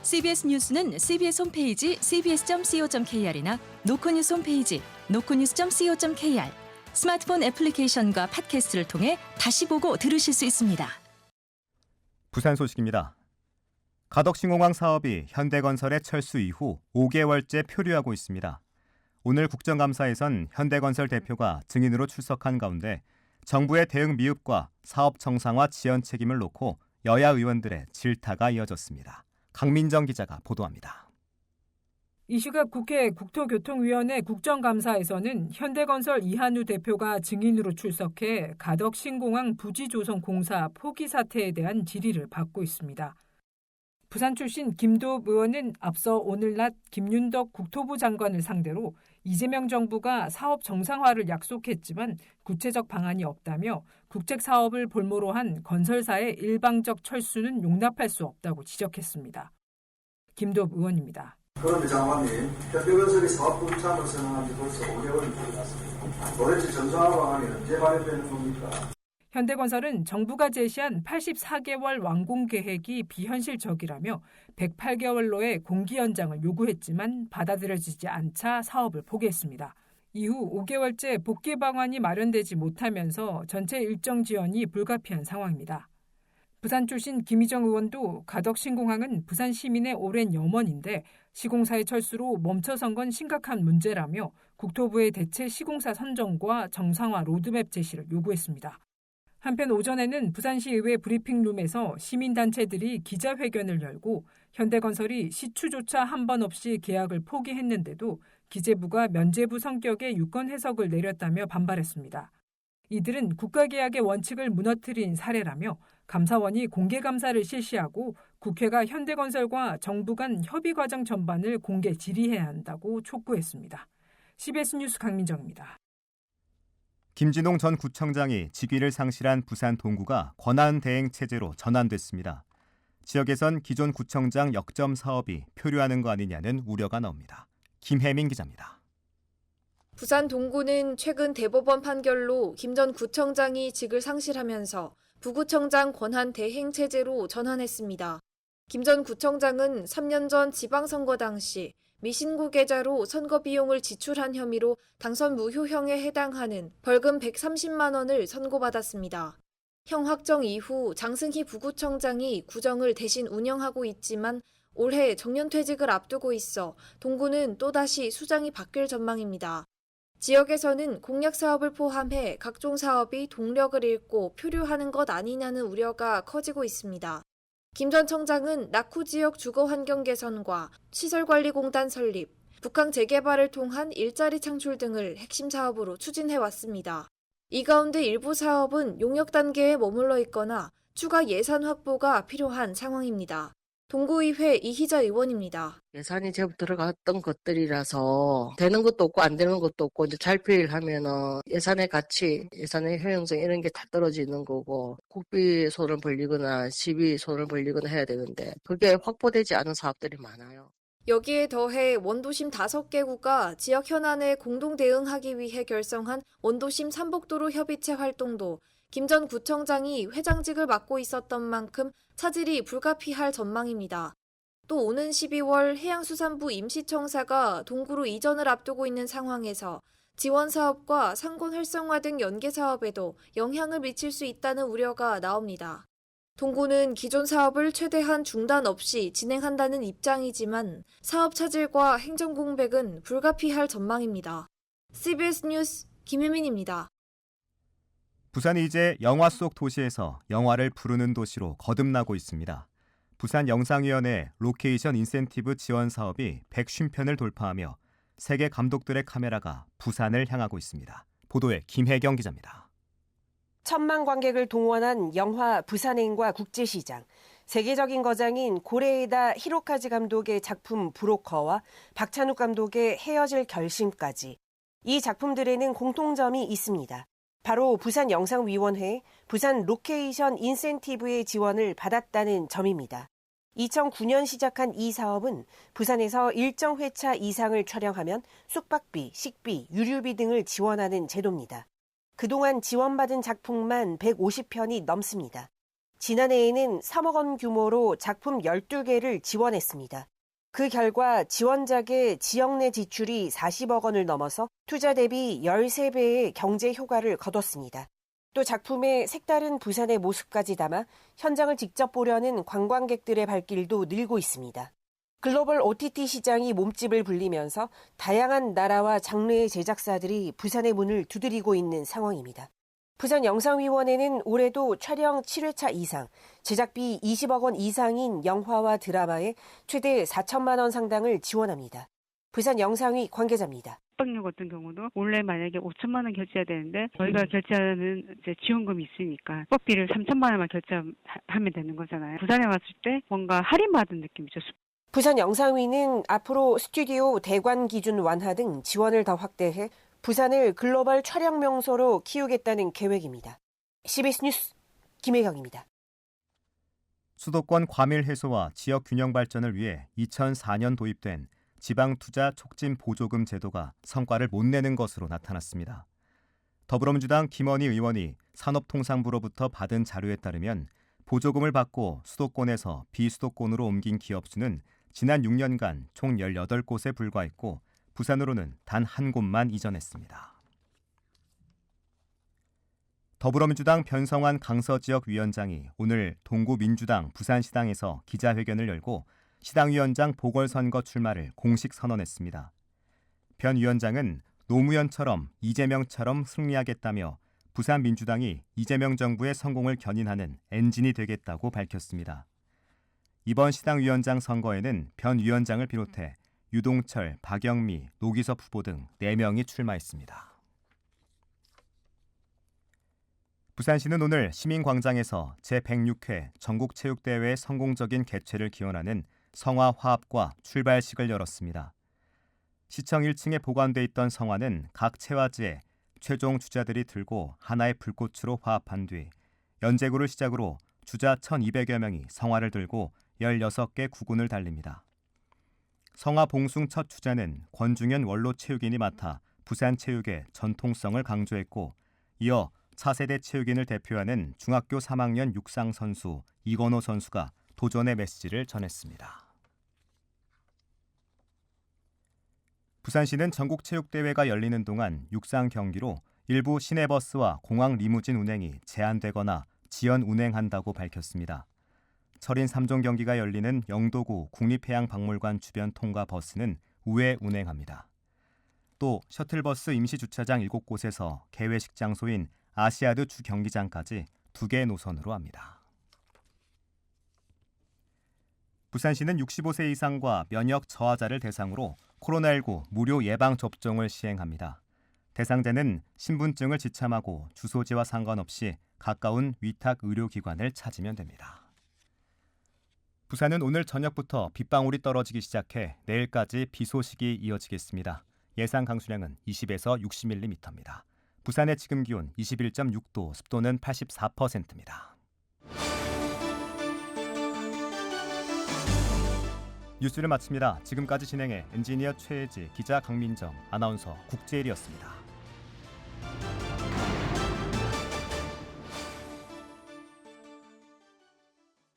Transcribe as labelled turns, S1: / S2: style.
S1: CBS 뉴스는 CBS 홈페이지 cbs.co.kr이나 노코뉴스 홈페이지 노코뉴스.co.kr, 스마트폰 애플리케이션과 팟캐스트를 통해 다시 보고 들으실 수 있습니다.
S2: 부산 소식입니다. 가덕신공항 사업이 현대건설의 철수 이후 5개월째 표류하고 있습니다. 오늘 국정감사에선 현대건설 대표가 증인으로 출석한 가운데 정부의 대응 미흡과 사업 정상화 지연 책임을 놓고 여야 의원들의 질타가 이어졌습니다. 강민정 기자가 보도합니다.
S3: 이슈가 국회 국토교통위원회 국정감사에서는 현대건설 이한우 대표가 증인으로 출석해 가덕신공항 부지조성공사 포기 사태에 대한 질의를 받고 있습니다. 부산 출신 김도읍 의원은 앞서 오늘 낮 김윤덕 국토부 장관을 상대로 이재명 정부가 사업 정상화를 약속했지만 구체적 방안이 없다며 국책 사업을 볼모로 한 건설사의 일방적 철수는 용납할 수 없다고 지적했습니다. 김도읍 의원입니다.
S4: 그런데 장관님, 현대건설이 사업 불참을 선언한 지 벌써 5개월이 지났습니다. 도대체 정상화 방안이 언제 발표되는 겁니까?
S3: 현대건설은 정부가 제시한 84개월 완공 계획이 비현실적이라며 108개월로의 공기 연장을 요구했지만 받아들여지지 않자 사업을 포기했습니다. 이후 5개월째 복귀 방안이 마련되지 못하면서 전체 일정 지연이 불가피한 상황입니다. 부산 출신 김희정 의원도 가덕신공항은 부산 시민의 오랜 염원인데 시공사의 철수로 멈춰선 건 심각한 문제라며 국토부의 대체 시공사 선정과 정상화 로드맵 제시를 요구했습니다. 한편 오전에는 부산시의회 브리핑룸에서 시민단체들이 기자회견을 열고 현대건설이 시추조차 한 번 없이 계약을 포기했는데도 기재부가 면죄부 성격의 유권 해석을 내렸다며 반발했습니다. 이들은 국가계약의 원칙을 무너뜨린 사례라며 감사원이 공개감사를 실시하고 국회가 현대건설과 정부 간 협의 과정 전반을 공개 질의해야 한다고 촉구했습니다. CBS 뉴스 강민정입니다.
S2: 김진홍 전 구청장이 직위를 상실한 부산 동구가 권한 대행 체제로 전환됐습니다. 지역에선 기존 구청장 역점 사업이 표류하는 거 아니냐는 우려가 나옵니다. 김혜민 기자입니다.
S5: 부산 동구는 최근 대법원 판결로 김 전 구청장이 직을 상실하면서 부구청장 권한 대행 체제로 전환했습니다. 김 전 구청장은 3년 전 지방선거 당시 미신고 계좌로 선거 비용을 지출한 혐의로 당선 무효형에 해당하는 벌금 130만 원을 선고받았습니다. 형 확정 이후 장승희 부구청장이 구정을 대신 운영하고 있지만 올해 정년퇴직을 앞두고 있어 동구는 또다시 수장이 바뀔 전망입니다. 지역에서는 공약 사업을 포함해 각종 사업이 동력을 잃고 표류하는 것 아니냐는 우려가 커지고 있습니다. 김 전 청장은 낙후 지역 주거 환경 개선과 시설관리공단 설립, 북항 재개발을 통한 일자리 창출 등을 핵심 사업으로 추진해 왔습니다. 이 가운데 일부 사업은 용역 단계에 머물러 있거나 추가 예산 확보가 필요한 상황입니다. 동구의회 이희자 의원입니다.
S6: 예산이 제법 들어갔던 것들이라서 되는 것도 없고 안 되는 것도 없고 이제 잘필하면은 예산의 가치, 예산의 효용성 이런 게 다 떨어지는 거고 국비 손을 벌리거나 시비 손을 벌리거나 해야 되는데 그게 확보되지 않은 사업들이 많아요.
S5: 여기에 더해 원도심 5개구가 지역 현안에 공동 대응하기 위해 결성한 원도심 삼복도로 협의체 활동도 김 전 구청장이 회장직을 맡고 있었던 만큼 차질이 불가피할 전망입니다. 또 오는 12월 해양수산부 임시청사가 동구로 이전을 앞두고 있는 상황에서 지원사업과 상권 활성화 등 연계사업에도 영향을 미칠 수 있다는 우려가 나옵니다. 동구는 기존 사업을 최대한 중단 없이 진행한다는 입장이지만 사업 차질과 행정 공백은 불가피할 전망입니다. CBS 뉴스 김혜민입니다.
S2: 부산이 이제 영화 속 도시에서 영화를 부르는 도시로 거듭나고 있습니다. 부산 영상위원회 로케이션 인센티브 지원 사업이 150편을 돌파하며 세계 감독들의 카메라가 부산을 향하고 있습니다. 보도에 김혜경 기자입니다.
S7: 1,000만 관객을 동원한 영화 부산행과 국제시장, 세계적인 거장인 고레에다 히로카즈 감독의 작품 브로커와 박찬욱 감독의 헤어질 결심까지 이 작품들에는 공통점이 있습니다. 바로 부산영상위원회, 부산 로케이션 인센티브의 지원을 받았다는 점입니다. 2009년 시작한 이 사업은 부산에서 일정 회차 이상을 촬영하면 숙박비, 식비, 유류비 등을 지원하는 제도입니다. 그동안 지원받은 작품만 150편이 넘습니다. 지난해에는 3억 원 규모로 작품 12개를 지원했습니다. 그 결과 지원작의 지역 내 지출이 40억 원을 넘어서 투자 대비 13배의 경제 효과를 거뒀습니다. 또 작품에 색다른 부산의 모습까지 담아 현장을 직접 보려는 관광객들의 발길도 늘고 있습니다. 글로벌 OTT 시장이 몸집을 불리면서 다양한 나라와 장르의 제작사들이 부산의 문을 두드리고 있는 상황입니다. 부산영상위원회는 올해도 촬영 7회차 이상, 제작비 20억 원 이상인 영화와 드라마에 최대 4천만 원 상당을 지원합니다. 부산영상위 관계자입니다.
S8: 숙박료 같은 경우도 원래 만약에 5천만 원 결제해야 되는데 저희가 결제하는 지원금이 있으니까 숙박비를 3천만 원만 결제하면 되는 거잖아요. 부산에 왔을 때 뭔가 할인받은 느낌이죠.
S7: 부산영상위는 앞으로 스튜디오 대관 기준 완화 등 지원을 더 확대해 부산을 글로벌 촬영 명소로 키우겠다는 계획입니다. CBS 뉴스 김혜경입니다.
S2: 수도권 과밀 해소와 지역 균형 발전을 위해 2004년 도입된 지방투자 촉진 보조금 제도가 성과를 못 내는 것으로 나타났습니다. 더불어민주당 김원희 의원이 산업통상부로부터 받은 자료에 따르면 보조금을 받고 수도권에서 비수도권으로 옮긴 기업 수는 지난 6년간 총 18곳에 불과했고 부산으로는 단 한 곳만 이전했습니다. 더불어민주당 변성환 강서지역위원장이 오늘 동구민주당 부산시당에서 기자회견을 열고 시당위원장 보궐선거 출마를 공식 선언했습니다. 변 위원장은 노무현처럼 이재명처럼 승리하겠다며 부산 민주당이 이재명 정부의 성공을 견인하는 엔진이 되겠다고 밝혔습니다. 이번 시당위원장 선거에는 변 위원장을 비롯해 유동철, 박영미, 노기섭 후보 등 4명이 출마했습니다. 부산시는 오늘 시민광장에서 제106회 전국체육대회의 성공적인 개최를 기원하는 성화화합과 출발식을 열었습니다. 시청 1층에 보관돼 있던 성화는 각 체화지에 최종 주자들이 들고 하나의 불꽃으로 화합한 뒤 연제구를 시작으로 주자 1,200여 명이 성화를 들고 16개 구군을 달립니다. 성화 봉숭 첫 주자는 권중현 원로체육인이 맡아 부산체육의 전통성을 강조했고 이어 차세대 체육인을 대표하는 중학교 3학년 육상 선수 이건호 선수가 도전의 메시지를 전했습니다. 부산시는 전국체육대회가 열리는 동안 육상 경기로 일부 시내버스와 공항 리무진 운행이 제한되거나 지연 운행한다고 밝혔습니다. 철인 3종 경기가 열리는 영도구 국립해양박물관 주변 통과 버스는 우회 운행합니다. 또 셔틀버스 임시주차장 7곳에서 개회식 장소인 아시아드 주경기장까지 2개 노선으로 합니다. 부산시는 65세 이상과 면역 저하자를 대상으로 코로나19 무료 예방접종을 시행합니다. 대상자는 신분증을 지참하고 주소지와 상관없이 가까운 위탁 의료기관을 찾으면 됩니다. 부산은 오늘 저녁부터 빗방울이 떨어지기 시작해 내일까지 비 소식이 이어지겠습니다. 예상 강수량은 20에서 60mm입니다. 부산의 지금 기온 21.6도, 습도는 84%입니다. 뉴스를 마칩니다. 지금까지 진행해 엔지니어 최혜지, 기자 강민정, 아나운서 국제일이었습니다.